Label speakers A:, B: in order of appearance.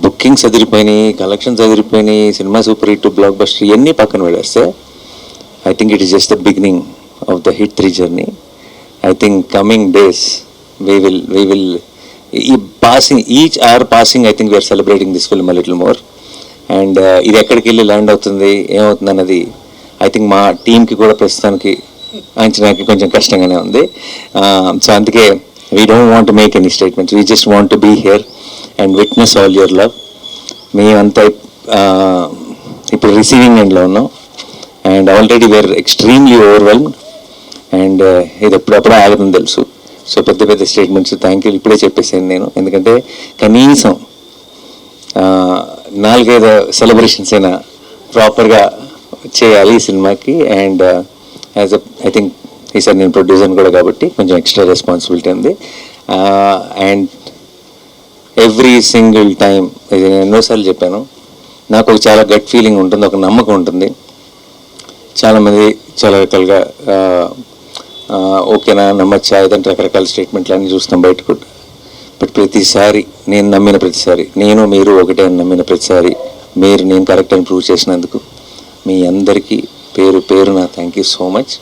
A: Bookings అదిరిపోయినాయి, collections అదిరిపోయినాయి, cinema super hit, blockbuster ఇవన్నీ పక్కన పెడేస్తే I think it is just the beginning of the HIT 3 journey. I think coming days we will each hour passing I think we are celebrating this film a little more, and ఇది ఎక్కడికి వెళ్ళి land అవుతుంది ఏమవుతుంది అన్నది I think మా టీంకి కూడా ప్రస్తుతానికి అంచనాకి కొంచెం కష్టంగానే ఉంది. సో అందుకే we don't want to make any statements, we just want to be here and witness all your love. మేమంతా ఇప్పుడు రిసీవింగ్ ఎండ్లో ఉన్నాం and already we are extremely overwhelmed and ఇది ఎప్పుడప్పుడే ఆగదని తెలుసు. సో పెద్ద పెద్ద స్టేట్మెంట్స్ థ్యాంక్ యూ ఇప్పుడే చెప్పేసాను నేను, ఎందుకంటే కనీసం 4-5 సెలబ్రేషన్స్ అయినా ప్రాపర్గా చేయాలి ఈ సినిమాకి. అండ్ యాజ్ ఐ థింక్ ఈసారి నేను ప్రొడ్యూసర్ కూడా కాబట్టి కొంచెం ఎక్స్ట్రా రెస్పాన్సిబిలిటీ ఉంది. అండ్ ఎవ్రీ సింగిల్ టైం ఇది నేను ఎన్నోసార్లు చెప్పాను, నాకు ఒక చాలా గట్ ఫీలింగ్ ఉంటుంది, ఒక నమ్మకం ఉంటుంది. చాలామంది చాలా రకాలుగా ఓకేనా నమ్మచ్చా ఇదంటే రకరకాల స్టేట్మెంట్లు అన్నీ చూస్తాం బయట కూడా. బట్ ప్రతిసారి నేను నమ్మిన ప్రతిసారి, నేను మీరు ఒకటే అని నమ్మిన ప్రతిసారి మీరు నేను కరెక్ట్ అని ప్రూవ్ చేసినందుకు మీ అందరికీ పేరు పేరున థ్యాంక్ యూ సో మచ్.